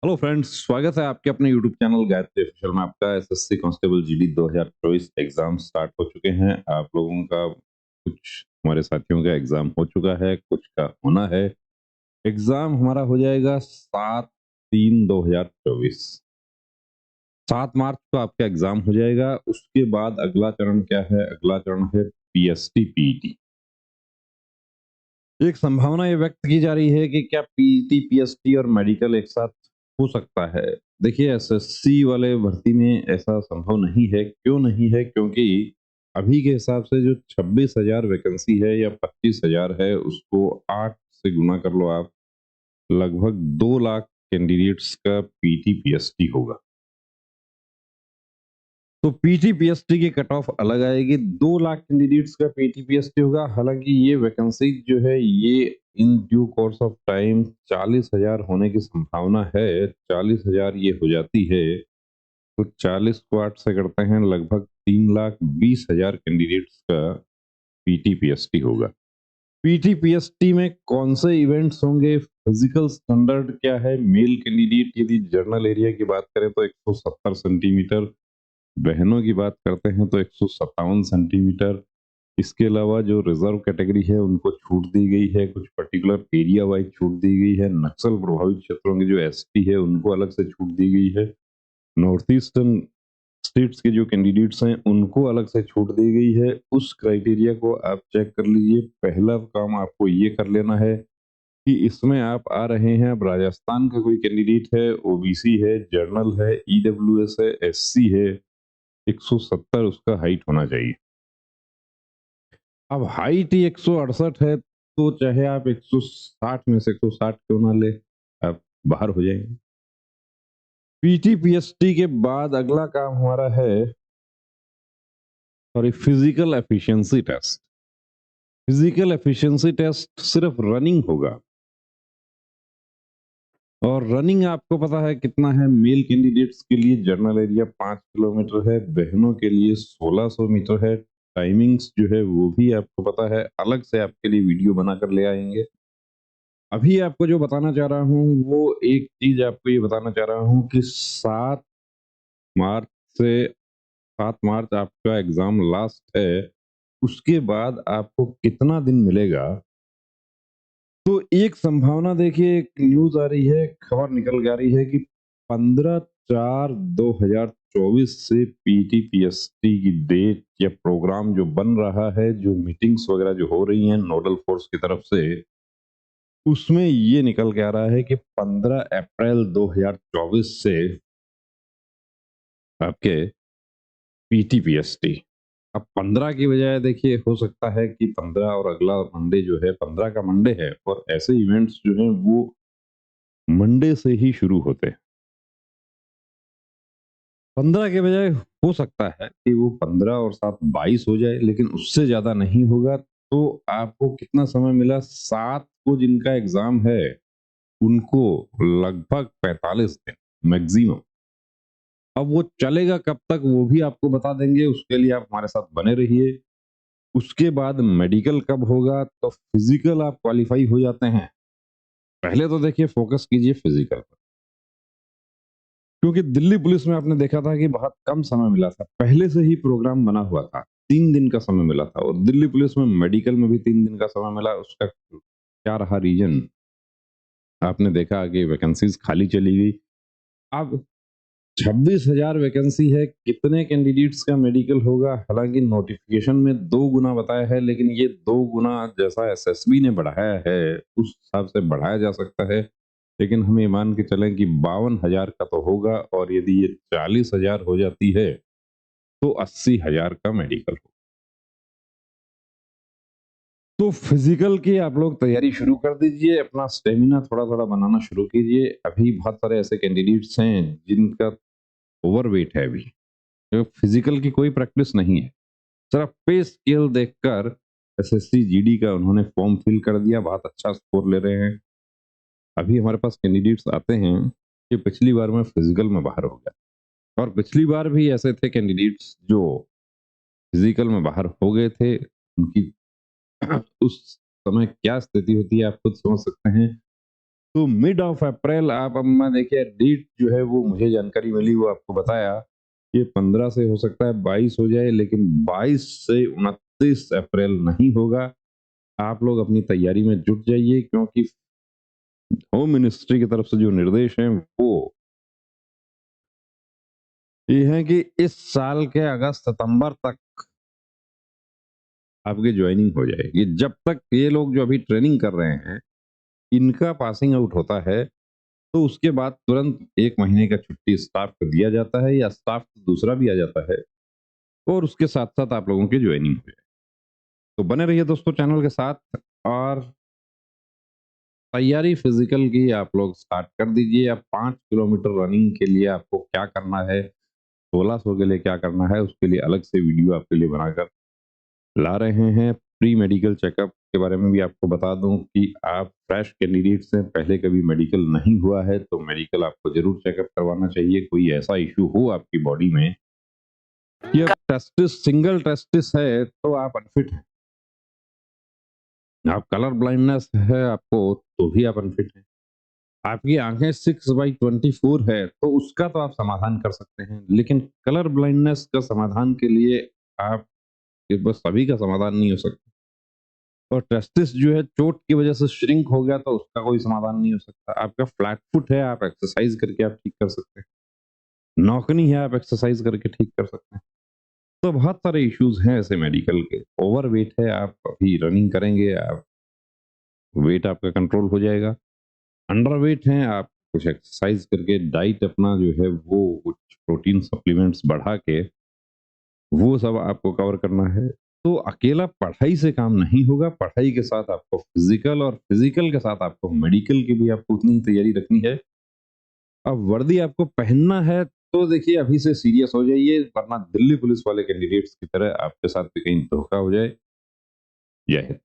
Hello friends, स्वागत है आपके अपने यूट्यूब चैनल गायत्री ऑफिशियल में। आपका SSC constable GD 2024 exam start हो चुके हैं। आप लोगों का कुछ हमारे साथियों का एग्जाम हो चुका है, कुछ का होना है। एग्जाम हमारा हो जाएगा 7/3/2024। 7 मार्च को आपका एग्जाम हो जाएगा। उसके बाद अगला चरण क्या है? अगला चरण है पीएसटी पीईटी। एक संभावना ये व्यक्त की जा रही है कि क्या पीईटी, पीएसटी और मेडिकल एक साथ हो सकता है। देखिए, एसएससी वाले भर्ती में ऐसा संभव नहीं है। क्यों नहीं है? क्योंकि अभी के हिसाब से जो 26,000 वैकेंसी है या 25,000 है, उसको 8 से गुना कर लो आप, लगभग 2 लाख कैंडिडेट्स का पीटी पीएसटी होगा। तो पीटी पीएसटी की कट ऑफ अलग आएगी। 2 लाख कैंडिडेट्स का पीटी पीएसटी होगा। हालांकि ये वैकेंसी जो है, ये in due course of time 40,000 होने की संभावना है। 40,000 ये हो जाती है तो 40 को 8 से करते हैं, लगभग 3,20,000 कैंडिडेट्स का पीटी पीएसटी होगा। पीटी पीएसटी में कौन से इवेंट्स होंगे? फिजिकल स्टैंडर्ड क्या है? मेल कैंडिडेट यदि जर्नल एरिया की बात करें तो 170 सेंटीमीटर, बहनों की बात करते हैं तो 157 सेंटीमीटर। इसके अलावा जो रिजर्व कैटेगरी है उनको छूट दी गई है, कुछ पर्टिकुलर एरिया वाइज छूट दी गई है। नक्सल प्रभावित क्षेत्रों के जो एसटी है उनको अलग से छूट दी गई है। नॉर्थ ईस्टर्न स्टेट्स के जो कैंडिडेट्स हैं उनको अलग से छूट दी गई है। उस क्राइटेरिया को आप चेक कर लीजिए। पहला काम आपको ये कर लेना है कि इसमें आप आ रहे हैं, अब राजस्थान का कोई कैंडिडेट है, ओबीसी है, जर्नल है, ईडब्ल्यूएस है, एससी है, 170 उसका हाइट होना चाहिए। अब हाइट ही 168 है तो चाहे आप 160 में से 160 क्यों ना ले, आप बाहर हो जाएंगे। पीटी पीएसटी के बाद अगला काम हमारा है, sorry, physical efficiency test. Physical efficiency test सिर्फ रनिंग होगा। और रनिंग आपको पता है कितना है? मेल कैंडिडेट्स के लिए जर्नल एरिया 5 किलोमीटर है, बहनों के लिए 1600 मीटर है। टाइमिंग्स जो है वो भी आपको पता है, अलग से आपके लिए वीडियो बनाकर ले आएंगे। अभी आपको जो बताना चाह रहा हूँ वो एक चीज आपको ये बताना चाह रहा हूँ कि 7 मार्च से 7 मार्च आपका एग्जाम लास्ट है। उसके बाद आपको कितना दिन मिलेगा? तो एक संभावना, देखिए, एक न्यूज आ रही है, खबर निकल के आ रही है कि 15/4/2024 से पीटी पीएसटी की डेट या प्रोग्राम जो बन रहा है, जो मीटिंग्स वगैरह जो हो रही हैं नोडल फोर्स की तरफ से, उसमें ये निकल के आ रहा है कि 15 अप्रैल 2024 से आपके पीटी पीएसटी। अब 15 की बजाय देखिए, हो सकता है कि 15 और अगला मंडे जो है, 15 का मंडे है, और ऐसे इवेंट्स जो हैं वो मंडे से ही शुरू होते हैं। 15 के बजाय हो सकता है कि वो 15 और 7 22 हो जाए, लेकिन उससे ज्यादा नहीं होगा। तो आपको कितना समय मिला? 7 को जिनका एग्जाम है उनको लगभग 45 दिन मैक्सिमम। अब वो चलेगा कब तक वो भी आपको बता देंगे, उसके लिए आप हमारे साथ बने रहिए। उसके बाद मेडिकल कब होगा? तो फिजिकल आप क्वालिफाई हो जाते हैं, पहले तो देखिए फोकस कीजिए फिजिकल पर। क्योंकि दिल्ली पुलिस में आपने देखा था कि बहुत कम समय मिला था, पहले से ही प्रोग्राम बना हुआ था, 3 दिन का समय मिला था। और दिल्ली पुलिस में मेडिकल में भी 3 दिन का समय मिला। उसका क्या रहा रीजन? आपने देखा कि वैकेंसीज खाली चली गई। अब 26,000 वैकेंसी है, कितने कैंडिडेट्स का मेडिकल होगा? हालांकि नोटिफिकेशन में 2 गुना बताया है, लेकिन ये 2 गुना जैसा एसएसबी ने बढ़ाया है उस हिसाब से बढ़ाया जा सकता है। लेकिन हम ये मान के चलें कि 52,000 का तो होगा, और यदि ये 40,000 हो जाती है तो 80,000 का मेडिकल हो। तो फिजिकल की आप लोग तैयारी शुरू कर दीजिए, अपना स्टेमिना थोड़ा थोड़ा बनाना शुरू कीजिए। अभी बहुत सारे ऐसे कैंडिडेट्स हैं जिनका ओवरवेट है अभी, तो फिजिकल की कोई प्रैक्टिस नहीं है। सिर्फ पे स्केल देखकर एसएससी जीडी का उन्होंने फॉर्म फिल कर दिया, बहुत अच्छा स्कोर ले रहे हैं। अभी हमारे पास कैंडिडेट्स आते हैं कि पिछली बार में फिजिकल में बाहर हो गया, और पिछली बार भी ऐसे थे कैंडिडेट्स जो फिजिकल में बाहर हो गए थे। उनकी उस समय क्या स्थिति होती है आप खुद समझ सकते हैं। तो मिड ऑफ अप्रैल आप अपना देखिए डेट जो है वो मुझे जानकारी मिली वो आपको बताया, ये 15 से हो सकता है 22 हो जाए, लेकिन 22 से 29 अप्रैल नहीं होगा। आप लोग अपनी तैयारी में जुट जाइए, क्योंकि होम मिनिस्ट्री की तरफ से जो निर्देश हैं वो ये है कि इस साल के अगस्त सितंबर तक आपकी ज्वाइनिंग हो जाएगी। जब तक ये लोग जो अभी ट्रेनिंग कर रहे हैं, इनका पासिंग आउट होता है, तो उसके बाद तुरंत 1 महीने का छुट्टी स्टाफ को दिया जाता है या स्टाफ दूसरा भी आ जाता है और उसके साथ-साथ आप लोगों की ज्वाइनिंग हो जाए। तो बने रहिए दोस्तों चैनल के साथ और तैयारी फिजिकल की आप लोग स्टार्ट कर दीजिए। अब 5 किलोमीटर रनिंग के लिए आपको क्या करना है, 1600 के लिए क्या करना है, उसके लिए अलग से वीडियो आपके लिए बनाकर ला रहे हैं। प्री मेडिकल चेकअप के बारे में भी आपको बता दूं कि आप फ्रेश कैंडिडेट्स हैं, पहले कभी मेडिकल नहीं हुआ है तो मेडिकल आपको जरूर चेकअप करवाना चाहिए। कोई ऐसा इश्यू हो आपकी बॉडी में कि अब टेस्टिस सिंगल टेस्टिस है तो आप अनफिट हैं, आप कलर ब्लाइंडनेस है आपको तो भी आप अनफिट हैं, आपकी आंखें 6/24 है तो उसका तो आप समाधान कर सकते हैं, लेकिन कलर ब्लाइंडनेस का समाधान के लिए आप बस सभी का समाधान नहीं हो सकता। और टेस्टिस जो है चोट की वजह से श्रिंक हो गया तो उसका कोई समाधान नहीं हो सकता। आपका फ्लैट फुट है, आप एक्सरसाइज करके आप ठीक कर सकते हैं। नौकनी है, आप एक्सरसाइज करके ठीक कर सकते हैं। तो बहुत सारे इश्यूज हैं ऐसे मेडिकल के। ओवरवेट है, आप अभी रनिंग करेंगे, आप वेट आपका कंट्रोल हो जाएगा। अंडरवेट हैं, आप कुछ एक्सरसाइज करके डाइट अपना जो है वो कुछ प्रोटीन सप्लीमेंट्स बढ़ा के वो सब आपको कवर करना है। तो अकेला पढ़ाई से काम नहीं होगा, पढ़ाई के साथ आपको फिजिकल और फिजिकल के साथ आपको मेडिकल की भी आपको उतनी ही तैयारी रखनी है। अब वर्दी आपको पहनना है तो देखिए अभी से सीरियस हो जाइए, वरना दिल्ली पुलिस वाले कैंडिडेट्स की तरह आपके साथ भी कहीं धोखा हो जाए। जय हिंद।